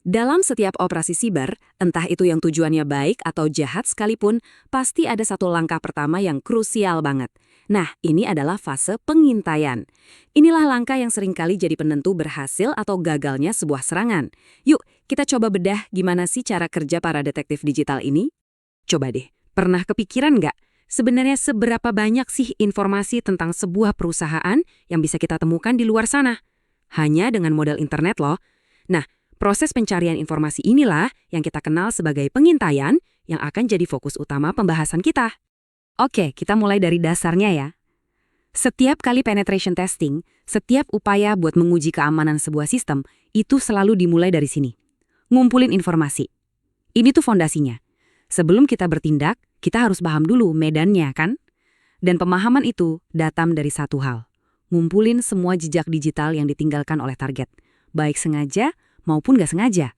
Dalam setiap operasi siber, entah itu yang tujuannya baik atau jahat sekalipun, pasti ada satu langkah pertama yang krusial banget. Nah, ini adalah fase pengintaian. Inilah langkah yang seringkali jadi penentu berhasil atau gagalnya sebuah serangan. Yuk, kita coba bedah gimana sih cara kerja para detektif digital ini? Coba deh, pernah kepikiran nggak? Sebenarnya seberapa banyak sih informasi tentang sebuah perusahaan yang bisa kita temukan di luar sana? Hanya dengan modal internet loh. Nah, proses pencarian informasi inilah yang kita kenal sebagai pengintaian yang akan jadi fokus utama pembahasan kita. Oke, kita mulai dari dasarnya ya. Setiap kali penetration testing, setiap upaya buat menguji keamanan sebuah sistem, itu selalu dimulai dari sini. Ngumpulin informasi. Ini tuh fondasinya. Sebelum kita bertindak, kita harus paham dulu medannya kan? Dan pemahaman itu datang dari satu hal. Ngumpulin semua jejak digital yang ditinggalkan oleh target. Baik sengaja maupun nggak sengaja.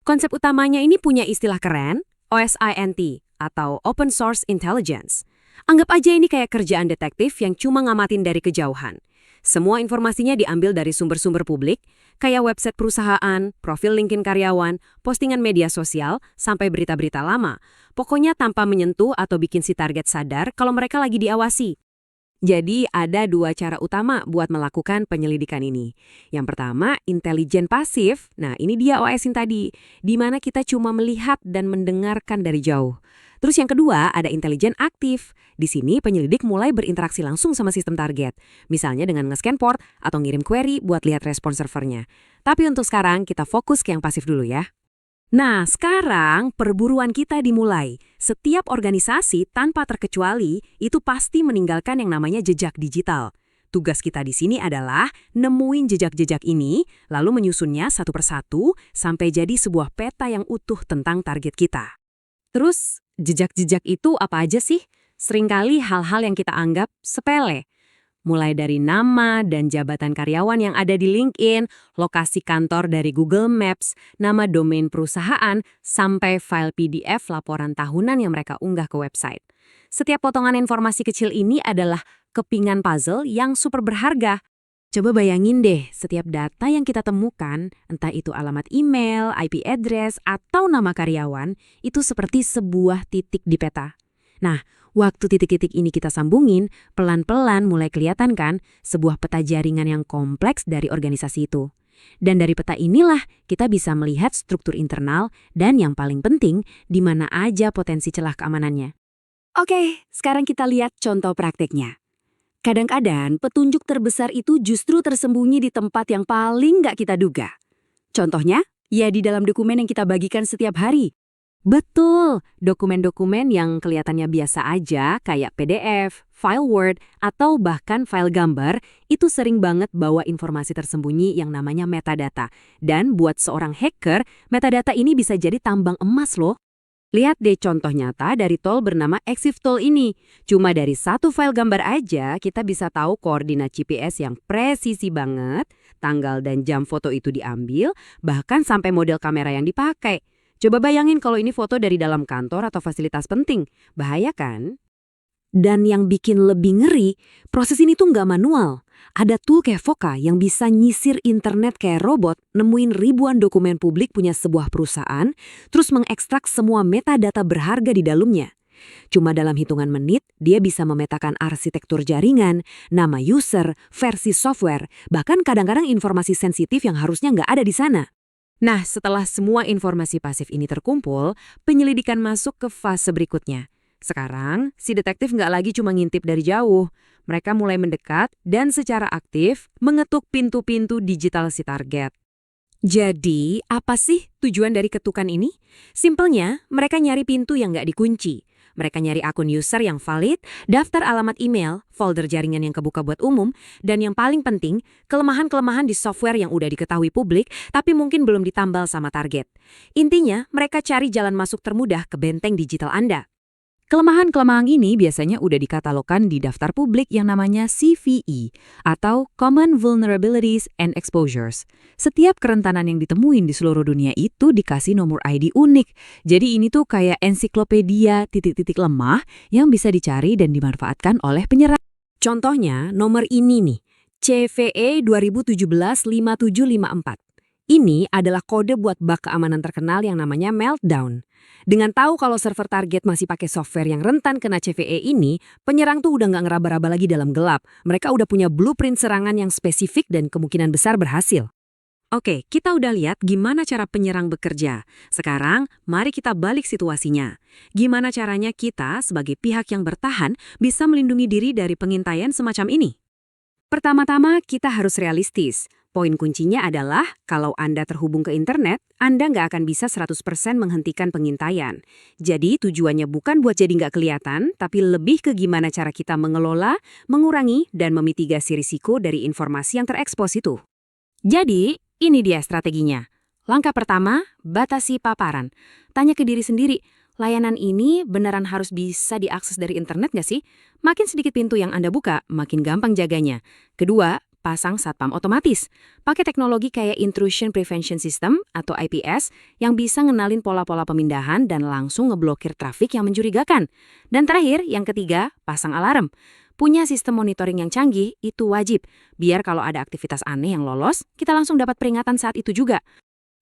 Konsep utamanya ini punya istilah keren, OSINT, atau Open Source Intelligence. Anggap aja ini kayak kerjaan detektif yang cuma ngamatin dari kejauhan. Semua informasinya diambil dari sumber-sumber publik, kayak website perusahaan, profil LinkedIn karyawan, postingan media sosial, sampai berita-berita lama. Pokoknya tanpa menyentuh atau bikin si target sadar kalau mereka lagi diawasi. Jadi ada dua cara utama buat melakukan penyelidikan ini. Yang pertama, intelijen pasif. Nah, ini dia OSINT tadi, di mana kita cuma melihat dan mendengarkan dari jauh. Terus yang kedua, ada intelijen aktif. Di sini penyelidik mulai berinteraksi langsung sama sistem target. Misalnya dengan nge-scan port atau ngirim query buat lihat respon servernya. Tapi untuk sekarang kita fokus ke yang pasif dulu ya. Nah, sekarang perburuan kita dimulai. Setiap organisasi tanpa terkecuali itu pasti meninggalkan yang namanya jejak digital. Tugas kita di sini adalah nemuin jejak-jejak ini, lalu menyusunnya satu persatu sampai jadi sebuah peta yang utuh tentang target kita. Terus, jejak-jejak itu apa aja sih? Seringkali hal-hal yang kita anggap sepele. Mulai dari nama dan jabatan karyawan yang ada di LinkedIn, lokasi kantor dari Google Maps, nama domain perusahaan, sampai file PDF laporan tahunan yang mereka unggah ke website. Setiap potongan informasi kecil ini adalah kepingan puzzle yang super berharga. Coba bayangin deh, setiap data yang kita temukan, entah itu alamat email, IP address, atau nama karyawan, itu seperti sebuah titik di peta. Nah, waktu titik-titik ini kita sambungin, pelan-pelan mulai kelihatan kan sebuah peta jaringan yang kompleks dari organisasi itu. Dan dari peta inilah kita bisa melihat struktur internal dan yang paling penting, di mana aja potensi celah keamanannya. Oke, sekarang kita lihat contoh prakteknya. Kadang-kadang petunjuk terbesar itu justru tersembunyi di tempat yang paling nggak kita duga. Contohnya, ya di dalam dokumen yang kita bagikan setiap hari. Betul, dokumen-dokumen yang kelihatannya biasa aja kayak PDF, file Word, atau bahkan file gambar itu sering banget bawa informasi tersembunyi yang namanya metadata. Dan buat seorang hacker, metadata ini bisa jadi tambang emas loh. Lihat deh contoh nyata dari tool bernama Exif Tool ini. Cuma dari satu file gambar aja kita bisa tahu koordinat GPS yang presisi banget, tanggal dan jam foto itu diambil, bahkan sampai model kamera yang dipakai. Coba bayangin kalau ini foto dari dalam kantor atau fasilitas penting. Bahaya kan? Dan yang bikin lebih ngeri, proses ini tuh nggak manual. Ada tool kayak Voca yang bisa nyisir internet kayak robot, nemuin ribuan dokumen publik punya sebuah perusahaan, terus mengekstrak semua metadata berharga di dalamnya. Cuma dalam hitungan menit, dia bisa memetakan arsitektur jaringan, nama user, versi software, bahkan kadang-kadang informasi sensitif yang harusnya nggak ada di sana. Nah, setelah semua informasi pasif ini terkumpul, penyelidikan masuk ke fase berikutnya. Sekarang, si detektif nggak lagi cuma ngintip dari jauh. Mereka mulai mendekat dan secara aktif mengetuk pintu-pintu digital si target. Jadi, apa sih tujuan dari ketukan ini? Simpelnya, mereka nyari pintu yang nggak dikunci. Mereka nyari akun user yang valid, daftar alamat email, folder jaringan yang kebuka buat umum, dan yang paling penting, kelemahan-kelemahan di software yang udah diketahui publik, tapi mungkin belum ditambal sama target. Intinya, mereka cari jalan masuk termudah ke benteng digital Anda. Kelemahan-kelemahan ini biasanya udah dikatalogkan di daftar publik yang namanya CVE atau Common Vulnerabilities and Exposures. Setiap kerentanan yang ditemuin di seluruh dunia itu dikasih nomor ID unik. Jadi ini tuh kayak ensiklopedia titik-titik lemah yang bisa dicari dan dimanfaatkan oleh penyerang. Contohnya nomor ini nih, CVE 2017-5754. Ini adalah kode buat bug keamanan terkenal yang namanya Meltdown. Dengan tahu kalau server target masih pakai software yang rentan kena CVE ini, penyerang tuh udah nggak ngeraba-raba lagi dalam gelap. Mereka udah punya blueprint serangan yang spesifik dan kemungkinan besar berhasil. Oke, kita udah lihat gimana cara penyerang bekerja. Sekarang, mari kita balik situasinya. Gimana caranya kita, sebagai pihak yang bertahan, bisa melindungi diri dari pengintaian semacam ini? Pertama-tama, kita harus realistis. Poin kuncinya adalah, kalau Anda terhubung ke internet, Anda nggak akan bisa 100% menghentikan pengintaian. Jadi, tujuannya bukan buat jadi nggak kelihatan, tapi lebih ke gimana cara kita mengelola, mengurangi, dan memitigasi risiko dari informasi yang terekspos itu. Jadi, ini dia strateginya. Langkah pertama, batasi paparan. Tanya ke diri sendiri, layanan ini beneran harus bisa diakses dari internet nggak sih? Makin sedikit pintu yang Anda buka, makin gampang jaganya. Kedua, pasang satpam otomatis. Pakai teknologi kayak Intrusion Prevention System atau IPS yang bisa ngenalin pola-pola pemindahan dan langsung ngeblokir trafik yang mencurigakan. Dan terakhir, yang ketiga, pasang alarm. Punya sistem monitoring yang canggih, itu wajib. Biar kalau ada aktivitas aneh yang lolos, kita langsung dapat peringatan saat itu juga.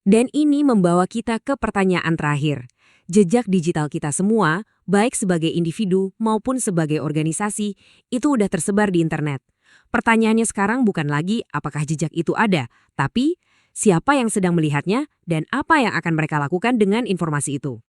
Dan ini membawa kita ke pertanyaan terakhir. Jejak digital kita semua, baik sebagai individu maupun sebagai organisasi, itu udah tersebar di internet. Pertanyaannya sekarang bukan lagi apakah jejak itu ada, tapi siapa yang sedang melihatnya dan apa yang akan mereka lakukan dengan informasi itu.